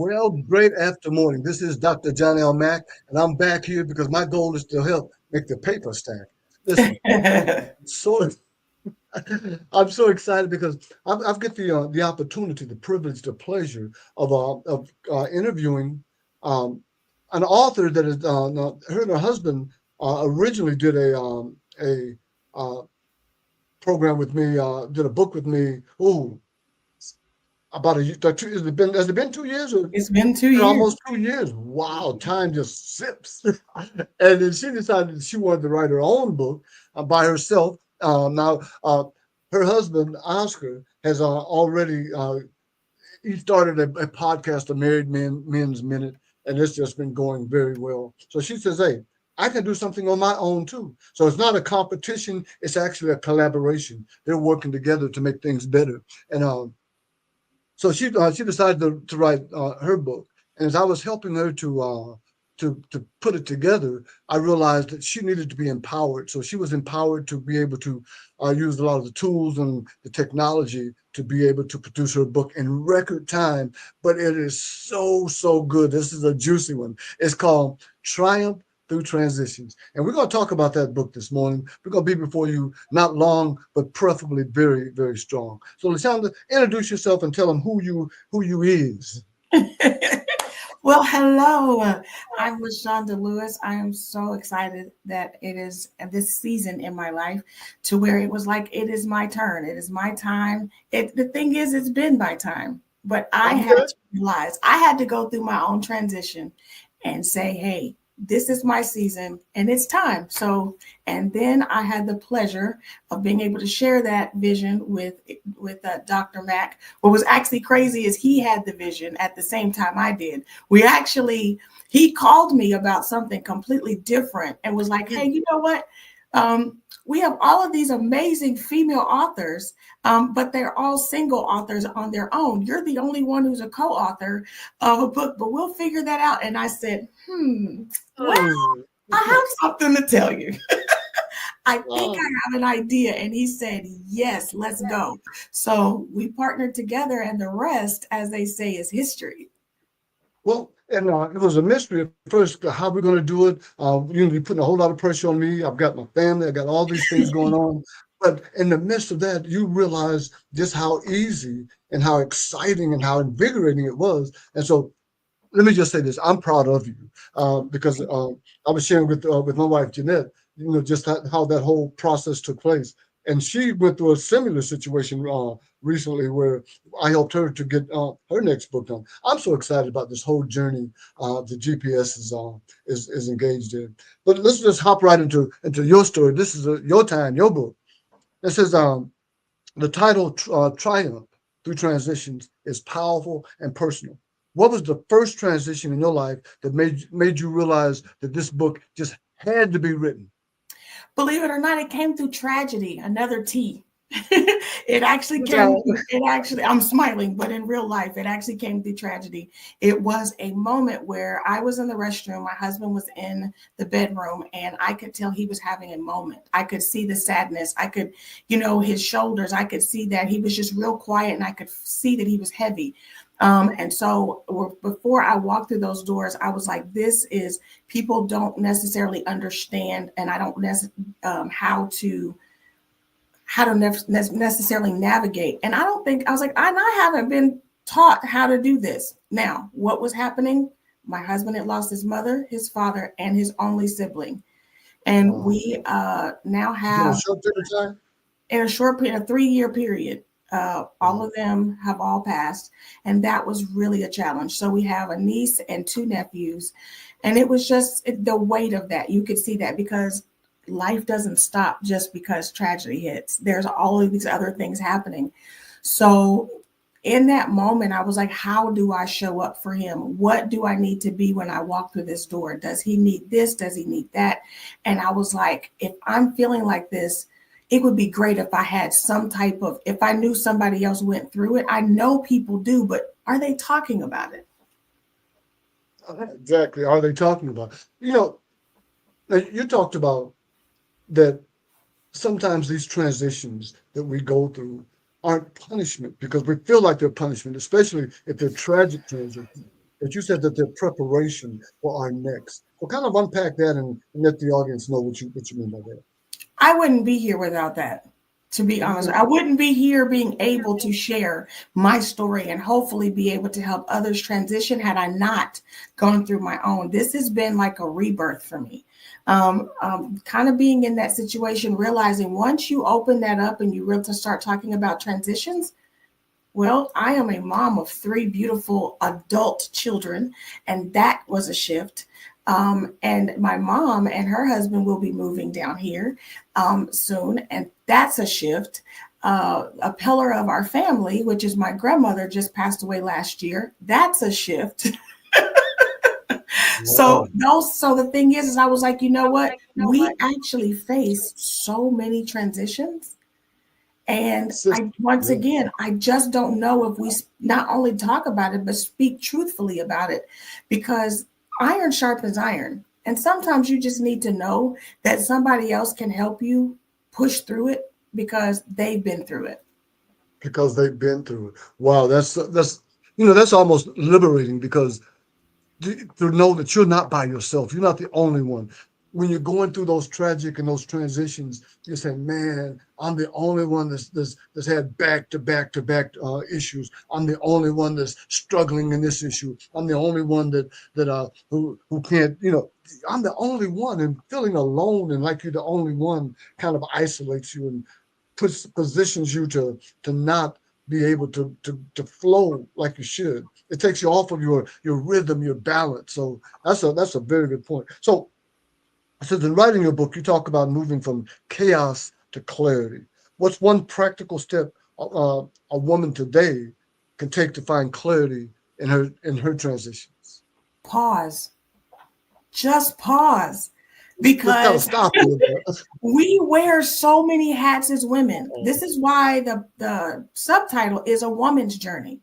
Well, great after morning. This is Dr. John L. Mack, and I'm back here because my goal is to help make the paper stack. Listen, so I'm so excited because I've got the opportunity, the privilege, the pleasure of interviewing um, an author that is now, her and her husband originally did a program with me, did a book with me. Oh, about a year. Has it been 2 years or It's been 2 years. almost 2 years? Wow, time just zips. And then she decided that she wanted to write her own book by herself. Now, her husband Oscar has already he started a podcast, a Married Men's Minute, and it's just been going very well. So she says, "Hey, I can do something on my own too." So it's not a competition; it's actually a collaboration. They're working together to make things better. And so she decided to write her book, and as I was helping her to put it together, I realized that she needed to be empowered. So she was empowered to be able to use a lot of the tools and the technology to be able to produce her book in record time. But it is so good. This is a juicy one. It's called Triumph Through Transitions, and we're going to talk about that book this morning. We're going to be before you not long, but preferably very strong. So, LaShanda, introduce yourself and tell them who you is. Well, hello. I'm LaShana Lewis. I am so excited that it is this season in my life to where it was like it is my turn. It is my time. The thing is, it's been my time, but I had Okay. to realize I had to go through my own transition and say, hey, this is my season and it's time. So, and then I had the pleasure of being able to share that vision with Dr. Mack. What was actually crazy is he had the vision at the same time I did. He called me about something completely different and was like, hey, you know what? We have all of these amazing female authors, but they're all single authors on their own. You're the only one who's a co-author of a book, but we'll figure that out. And I said, well, Hmm. I have something to tell you. I think Wow. I have an idea. And he said, yes, let's go. So we partnered together, and the rest, as they say, is history. Well, and it was a mystery at first how we're going to do it. You're be putting a whole lot of pressure on me. I've got my family. I got all these things going on. But in the midst of that, you realize just how easy and how exciting and how invigorating it was. And so let me just say this: I'm proud of you because I was sharing with my wife Jeanette, just how that whole process took place, and she went through a similar situation recently where I helped her to get her next book done. I'm so excited about this whole journey the GPS is engaged in. But let's just hop right into your story. This is your time, your book. It says the title Triumph Through Transitions is powerful and personal. What was the first transition in your life that made you realize that this book just had to be written? Believe it or not, it came through tragedy, another T. Now, I'm smiling, but in real life, it actually came through tragedy. It was a moment where I was in the restroom, my husband was in the bedroom, and I could tell he was having a moment. I could see the sadness. I could, his shoulders, I could see that he was just real quiet, and I could see that he was heavy. And so before I walked through those doors, I was like, this is people don't necessarily understand, and I don't necessarily navigate. And I don't think I was like, I haven't been taught how to do this. Now, what was happening? My husband had lost his mother, his father, and his only sibling, and wow. we now In a have short period of time? in a short period, a 3-year period. All Wow. of them have all passed, and that was really a challenge. So we have a niece and 2 nephews, and it was just the weight of that. You could see that because life doesn't stop just because tragedy hits. There's all of these other things happening. So in that moment, I was like, how do I show up for him? What do I need to be when I walk through this door? Does he need this? Does he need that? And I was like, if I'm feeling like this, it would be great if I had some type of, if I knew somebody else went through it. I know people do, but are they talking about it? Exactly. Are they talking about? Now, you talked about that sometimes these transitions that we go through aren't punishment because we feel like they're punishment, especially if they're tragic transitions. but you said that they're preparation for our next. So kind of unpack that and let the audience know what you mean by that. I wouldn't be here without that. To be honest, Okay. I wouldn't be here being able to share my story and hopefully be able to help others transition had I not gone through my own. This has been like a rebirth for me. Kind of being in that situation, realizing once you open that up and you really start talking about transitions, well, I am a mom of three beautiful adult children, and that was a shift. And my mom and her husband will be moving down here soon, and that's a shift. A pillar of our family, which is my grandmother, just passed away last year. That's a shift. So Wow. so the thing is I was like, you know what? We actually face so many transitions, and Sister, I, once yeah. again, I just don't know if we not only talk about it, but speak truthfully about it, because iron sharpens iron. And sometimes you just need to know that somebody else can help you push through it because they've been through it. Because they've been through it. Wow, that's that's almost liberating because to know that you're not by yourself. You're not the only one. When you're going through those tragic and those transitions, you say, "Man, I'm the only one that's had back to back to back issues. I'm the only one that's struggling in this issue. I'm the only one who can't. I'm the only one." And feeling alone and like you're the only one kind of isolates you and positions you to not be able to flow like you should. It takes you off of your rhythm, your balance. So that's a very good point. So in writing your book, you talk about moving from chaos to clarity. What's one practical step a woman today can take to find clarity in her transitions? Pause. Just pause. Just gotta Because stop a little bit. we wear so many hats as women. This is why the subtitle is A Woman's Journey.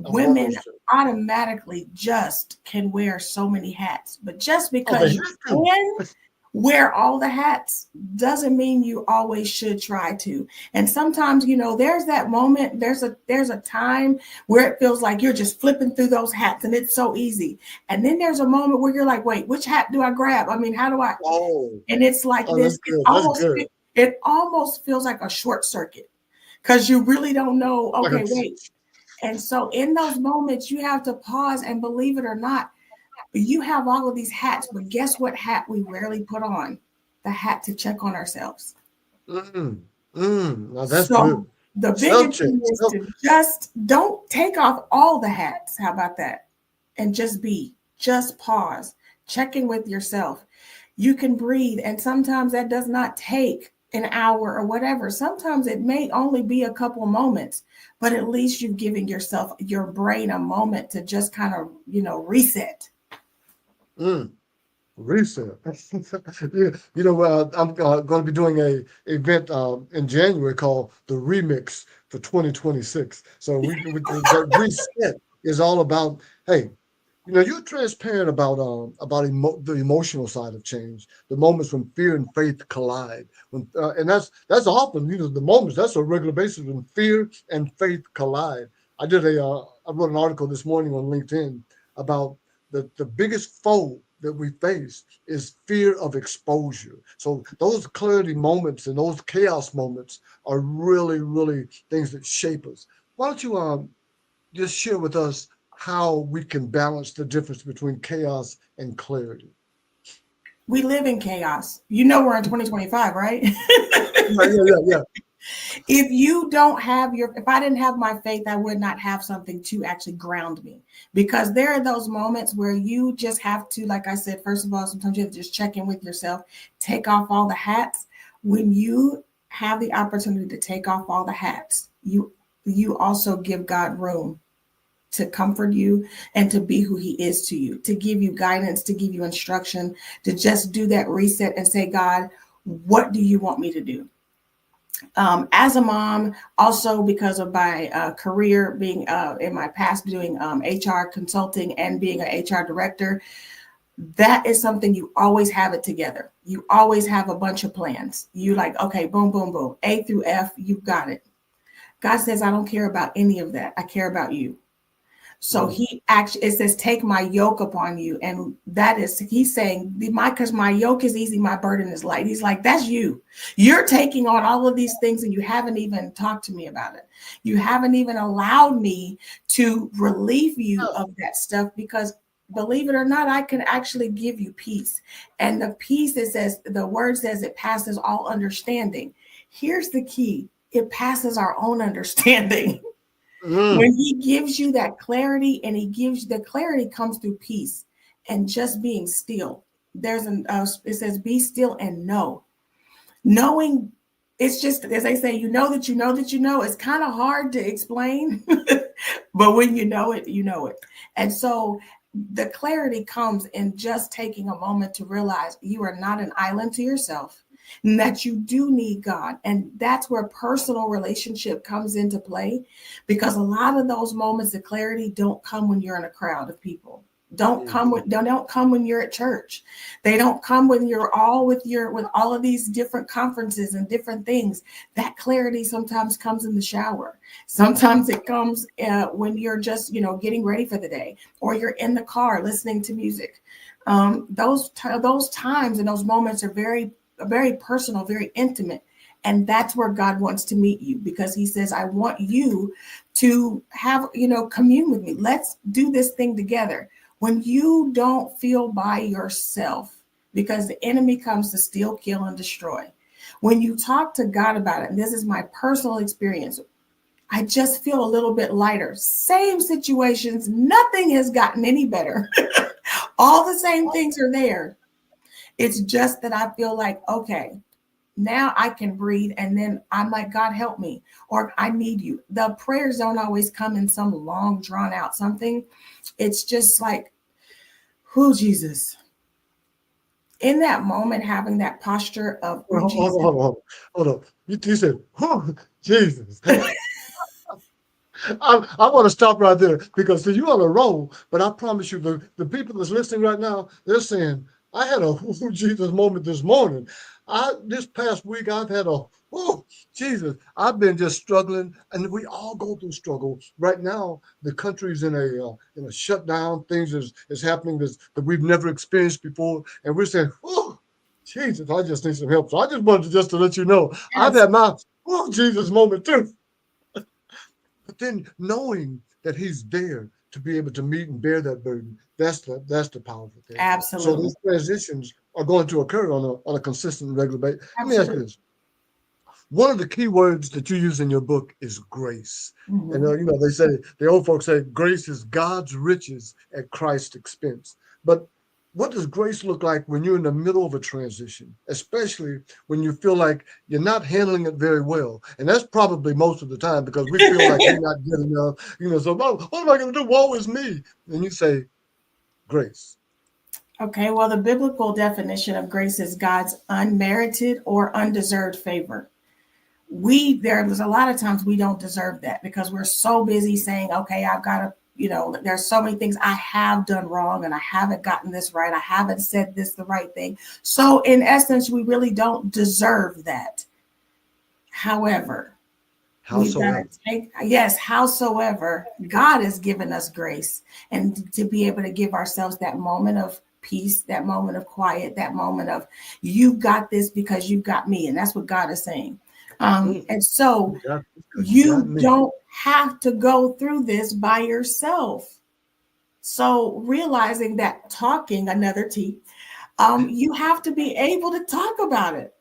A Women woman's journey. automatically just can wear so many hats, but just Oh, they because you have to. can wear all the hats doesn't mean you always should try to. And sometimes, there's that moment, there's a time where it feels like you're just flipping through those hats and it's so easy. And then there's a moment where you're like, wait, which hat do I grab? I mean, how do I? Oh, And it's like oh, that's this. good. That's good. It almost feels like a short circuit because you really don't know. Like a Okay, wait. And so in those moments, you have to pause and, believe it or not, you have all of these hats, but guess what hat we rarely put on? The hat to check on ourselves. Now that's So good. the Self biggest check. thing is to just don't take off all the hats. How about that? And just pause, check in with yourself. You can breathe. And sometimes that does not take an hour or whatever. Sometimes it may only be a couple moments, but at least you've given yourself, your brain, a moment to just kind of, reset. Mm. Reset. Yeah, I'm going to be doing a event in January called the Remix for 2026. So that reset is all about, hey, you're transparent the emotional side of change, the moments when fear and faith collide. And that's often the moments that's a regular basis when fear and faith collide. I wrote an article this morning on LinkedIn about the biggest foe that we face is fear of exposure. So those clarity moments and those chaos moments are really, really things that shape us. Why don't you just share with us how we can balance the difference between chaos and clarity? We live in chaos. We're in 2025, right? Yeah, yeah, yeah, yeah. If I didn't have my faith, I would not have something to actually ground me, because there are those moments where you just have to, like I said, first of all, sometimes you have to just check in with yourself, take off all the hats. When you have the opportunity to take off all the hats, you also give God room to comfort you and to be who he is to you, to give you guidance, to give you instruction, to just do that reset and say, God, what do you want me to do? As a mom, also because of my career being in my past doing HR consulting and being an HR director, that is something you always have it together. You always have a bunch of plans. You like, okay, boom, boom, boom, A through F, you've got it. God says, I don't care about any of that. I care about you. So he actually, it says, take my yoke upon you. And that is, he's saying, because my yoke is easy, my burden is light. He's like, that's you. You're taking on all of these things and you haven't even talked to me about it. You haven't even allowed me to relieve you of that stuff, because believe it or not, I can actually give you peace. And the peace, it says, the word says it passes all understanding. Here's the key. It passes our own understanding. When he gives you that clarity, and he gives the clarity comes through peace and just being still. There's it says, be still and know. Knowing, it's just, as they say, you know that you know that you know. It's kind of hard to explain, but when you know it, you know it. And so the clarity comes in just taking a moment to realize you are not an island to yourself, and that you do need God. And that's where personal relationship comes into play, because a lot of those moments of clarity don't come when you're in a crowd of people. Don't come when you're at church. They don't come when you're all with all of these different conferences and different things. That clarity sometimes comes in the shower. Sometimes it comes when you're just, getting ready for the day, or you're in the car listening to music. Those times and those moments are very, very personal, very intimate. And that's where God wants to meet you, because he says, I want you to have, commune with me. Let's do this thing together. When you don't feel by yourself, because the enemy comes to steal, kill, and destroy. When you talk to God about it, and this is my personal experience, I just feel a little bit lighter. Same situations, nothing has gotten any better. All the same things are there. It's just that I feel like, okay, now I can breathe. And then I'm like, God, help me, or I need you. The prayers don't always come in some long drawn out something. It's just like, who, Jesus? In that moment, having that posture of, Hold oh, on, Jesus. hold on. You said, oh, Jesus. I want to stop right there, because see, you on a roll, but I promise you, the people that's listening right now, they're saying, I had a Jesus moment this morning. This past week, I've had a Jesus. I've been just struggling, and we all go through struggle. Right now, the country's in a shutdown. Things is happening that we've never experienced before, and we're saying, oh, Jesus, I just need some help. So I just wanted to let you know, I've Yes, had my Jesus moment too. But then knowing that he's there to be able to meet and bear that burden, that's the powerful thing. So absolutely. these transitions are going to occur on a consistent and regular basis. Let me ask you Absolutely. this. One of the key words that you use in your book is grace. And Mhm. they say, the old folks say, grace is God's riches at Christ's expense. But what does grace look like when you're in the middle of a transition, especially when you feel like you're not handling it very well? And that's probably most of the time, because we feel like we're not good enough. So what am I going to do? Woe is me. And you say, grace. Okay, well, the biblical definition of grace is God's unmerited or undeserved favor. There's a lot of times we don't deserve that, because we're so busy saying, okay, I've got to, there's so many things I have done wrong, and I haven't gotten this right. I haven't said this the right thing. So in essence, we really don't deserve that. However, we've got to Howsoever. take, yes, howsoever, God has given us grace, and to be able to give ourselves that moment of peace, that moment of quiet, that moment of, you got this because you got me. And that's what God is saying. And so You got this because you got you me. don't have to go through this by yourself. So realizing that, talking, another T, you have to be able to talk about it.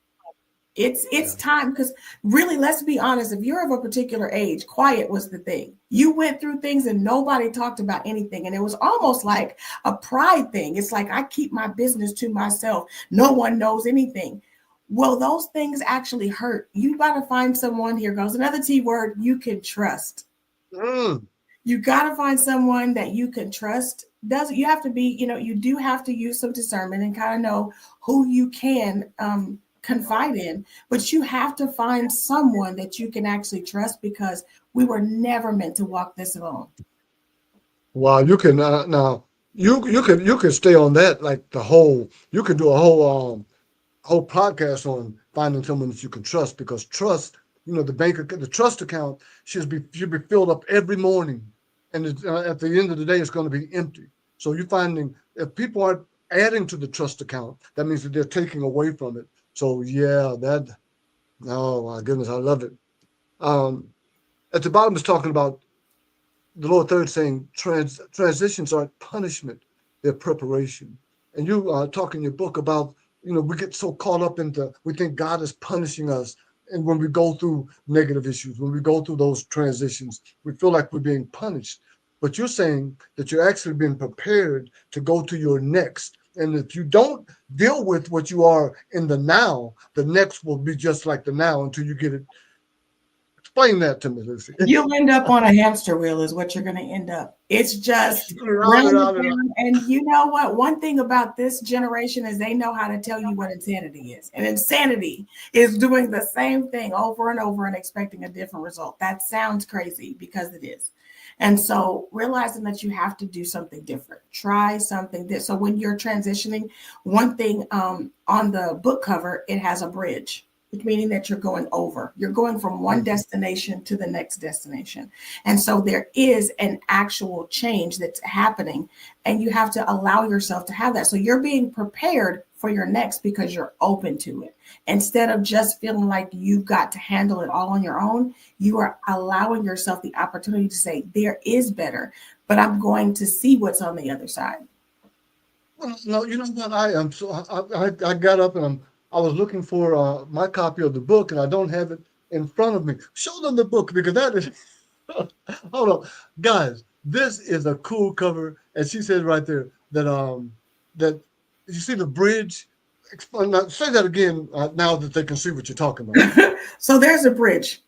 It's Yeah. time, because really, let's be honest, if you're of a particular age, quiet was the thing. You went through things and nobody talked about anything, and it was almost like a pride thing. It's like, I keep my business to myself, no one knows anything. Well, those things actually hurt. You got to find someone, here goes another T word, you can trust. Mm. You got to find someone that you can trust. Does You have to be, you do have to use some discernment and kind of know who you can confide in, but you have to find someone that you can actually trust, because we were never meant to walk this alone. Wow, you can now you can stay on that like the whole. You can do a whole podcast on finding someone that you can trust, because trust, the trust account should be filled up every morning, and at the end of the day, it's going to be empty. So you're finding if people aren't adding to the trust account, that means that they're taking away from it. So yeah, that oh my goodness, I love it. Um, at the bottom, it's talking about the lower third saying transitions aren't punishment, they're preparation. And you talk in your book about, we get so caught up into, we think God is punishing us. And when we go through negative issues, when we go through those transitions, we feel like we're being punished. But you're saying that you're actually being prepared to go to your next. And if you don't deal with what you are in the now, the next will be just like the now until you get it. Explain that to me, Lucy. You'll end up on a hamster wheel is what you're going to end up. It's just Round round and and round and round. round. And you know what? One thing about this generation is they know how to tell you what insanity is. And insanity is doing the same thing over and over and expecting a different result. That sounds crazy because it is. And so realizing that you have to do something different, try something. So when you're transitioning, one thing on the book cover, it has a bridge, meaning that you're going over. You're going from one destination to the next destination. And so there is an actual change that's happening, and you have to allow yourself to have that. So you're being prepared for your next because you're open to it. Instead of just feeling like you've got to handle it all on your own, you are allowing yourself the opportunity to say, there is better, but I'm going to see what's on the other side. Well, no, you know what? I am so I got up and I was looking for my copy of the book and I don't have it in front of me. Show them the book because that is hold on, guys. This is a cool cover, and she says right there that you see the bridge. Explain that. Say that again now that they can see what you're talking about. So there's a bridge.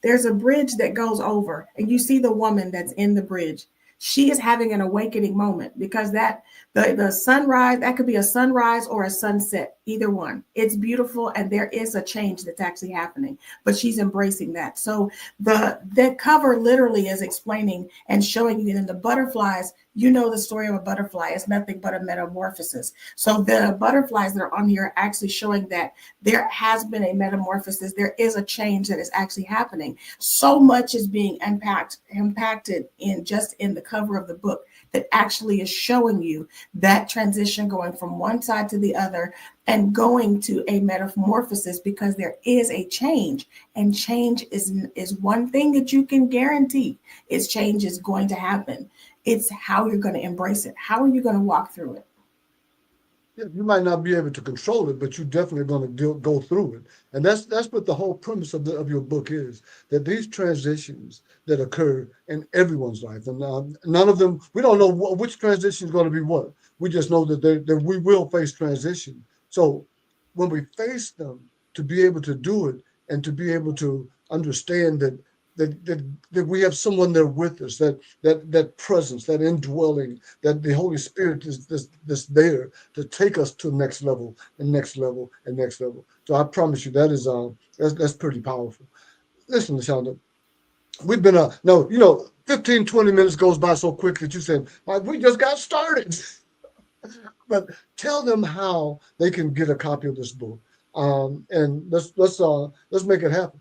There's a bridge that goes over, and you see the woman that's in the bridge. She is having an awakening moment because the sunrise, that could be a sunrise or a sunset, either one. It's beautiful, and there is a change that's actually happening, but she's embracing that. So the cover literally is explaining and showing you that in the butterflies, you know the story of a butterfly is nothing but a metamorphosis. So the butterflies that are on here are actually showing that there has been a metamorphosis. There is a change that is actually happening. So much is being impacted in the cover of the book that actually is showing you that transition going from one side to the other and going to a metamorphosis because there is a change, and change is one thing that you can guarantee is change is going to happen. It's how you're going to embrace it. How are you going to walk through it? Yeah, you might not be able to control it, but you're definitely going to go through it, and that's what the whole premise of your book is. That these transitions that occur in everyone's life, and none of them, we don't know which transition is going to be what. We just know that we will face transition. So when we face them, to be able to do it and to be able to understand that we have someone there with us, that presence, that indwelling, that the Holy Spirit is this there to take us to the next level and next level and next level. So I promise you that is that's pretty powerful. Listen, LaShanda, we've been no, 15, 20 minutes goes by so quick that you said, like, we just got started. But tell them how they can get a copy of this book. And let's make it happen.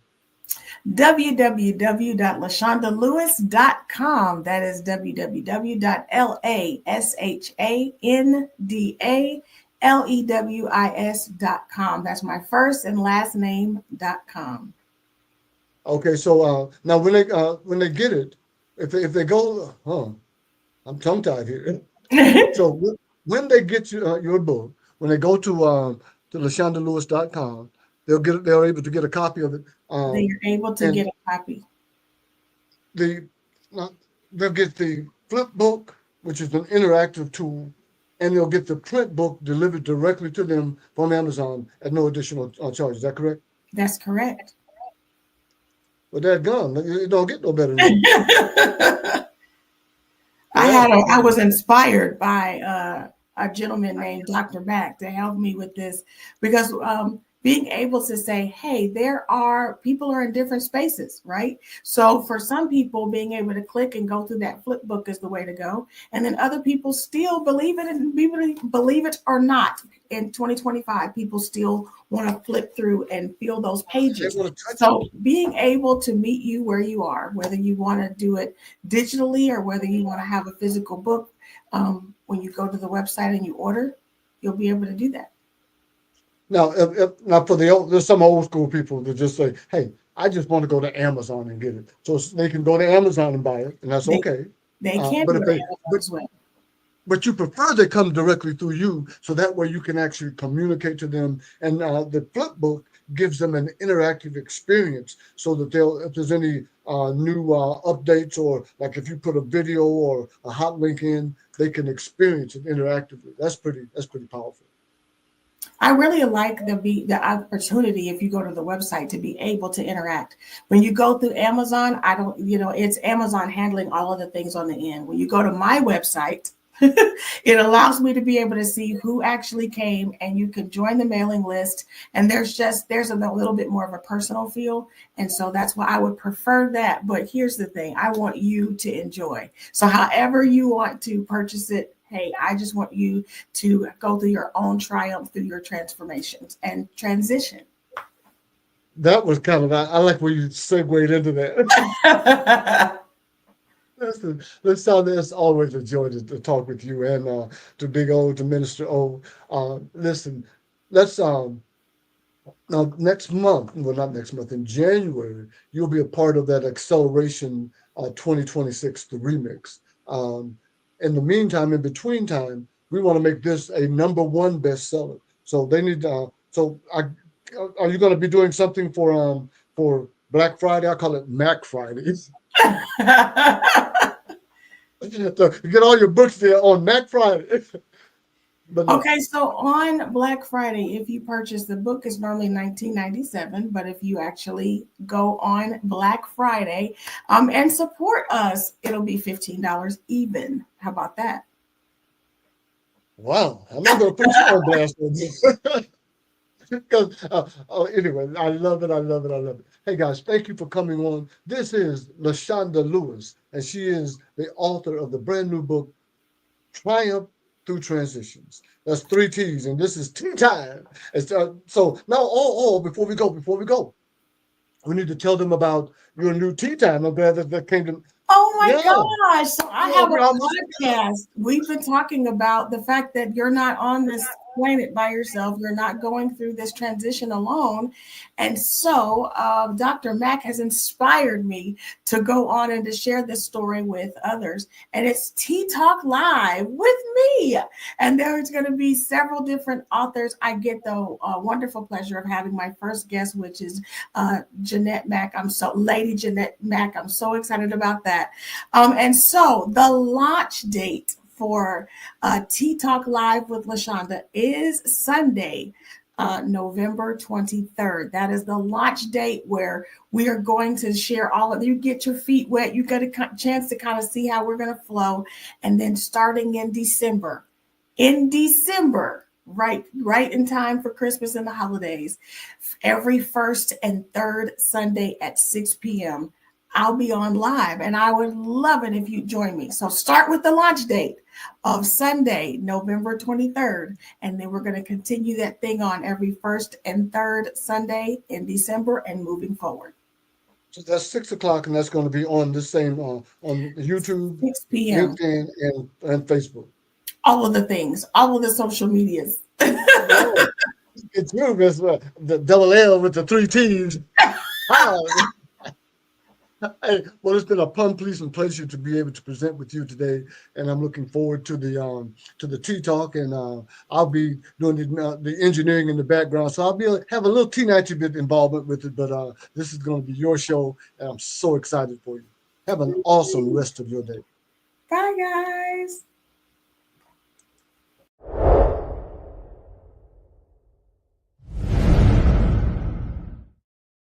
www.lashandalewis.com. That is www.LASHANDALEWIS.com. That's my first and last name.com. Okay, so now when they get it, if they go, I'm tongue tied here. So when they get your book, when they go to LaShandaLewis.com, they're able to get a copy of it. They are able to And get a copy. the uh, they'll get the flip book, which is an interactive tool, and they'll get the print book delivered directly to them from Amazon at no additional charge. Is that correct? That's correct. Well, that gun, it don't get no better than that. Yeah. I was inspired by a gentleman named Dr. Mack to help me with this because being able to say, hey, there are people are in different spaces, right? So for some people, being able to click and go through that flip book is the way to go. And then other people still believe it and believe it or not. In 2025, people still want to flip through and feel those They pages. want to touch it. So being able to meet you where you are, whether you want to do it digitally or whether you want to have a physical book, when you go to the website and you order, you'll be able to do that. Now, now for the old, there's some old school people that just say, "Hey, I just want to go to Amazon and get it," so they can go to Amazon and buy it, and that's They okay. they can But do if it they, Amazon but as well. but you prefer they come directly through you, so that way you can actually communicate to them. And the flip book gives them an interactive experience, so that they'll, if there's any new updates, or like if you put a video or a hot link in, they can experience it interactively. That's pretty powerful. I really like the opportunity if you go to the website to be able to interact. When you go through Amazon, I don't, it's Amazon handling all of the things on the end. When you go to my website, it allows me to be able to see who actually came and you can join the mailing list. And there's a little bit more of a personal feel. And so that's why I would prefer that. But here's the thing, I want you to enjoy. So however you want to purchase it, hey, I just want you to go through your own triumph through your transformations and transition. That was kind of, I like where you segued into that. Listen, it's always a joy to talk with you, and to Big O, to Minister O. Listen, let's now next month, well, not next month, in January, you'll be a part of that Acceleration 2026, the remix. In the meantime, in between time, we want to make this a number one bestseller. So they need. Are you going to be doing something for Black Friday? I call it Mac Friday. So you get all your books there on Mac Friday. But no, Okay, so on Black Friday, if you purchase the book, it's normally 1997. But if you actually go on Black Friday and support us, it'll be $15 even. How about that? wow, I'm not going to put you on blast on this. Because anyway, I love it. I love it. I love it. Hey guys, thank you for coming on. This is LaShanda Lewis, and she is the author of the brand new book Triumph Through Transitions. That's three T's, and this is tea time. So now, before we go, we need to tell them about your new tea time. I'm glad that came to. Oh my Yeah, gosh. So I yeah, have we're almost a podcast. We've been talking about the fact that you're not on this planet by yourself. You're not going through this transition alone. And so Dr. Mack has inspired me to go on and to share this story with others. And it's Tea Talk Live with me. And there's going to be several different authors. I get the wonderful pleasure of having my first guest, which is Jeanette Mack. Lady Jeanette Mack. I'm so excited about that. And so the launch date for Tea Talk Live with LaShanda is Sunday, November 23rd. That is the launch date where we are going to share all of you. Get your feet wet. You get a chance to kind of see how we're going to flow. And then starting in December, right in time for Christmas and the holidays, every first and third Sunday at 6 p.m. I'll be on live, and I would love it if you join me. So start with the launch date of Sunday, November 23rd, and then we're going to continue that thing on every first and third Sunday in December and moving forward. So that's 6 o'clock, and that's going to be on the same on YouTube, 6 p.m. LinkedIn, and Facebook. All of the things, all of the social medias. Yeah, it's you, Miss the double L with the three T's. Hi. Hey, well, it's been a pleasing pleasure to be able to present with you today, and I'm looking forward to the tea talk, and I'll be doing the engineering in the background, so I'll have a little teeny bit involvement with it, but this is going to be your show, and I'm so excited for you. Have an awesome rest of your day. Bye, guys.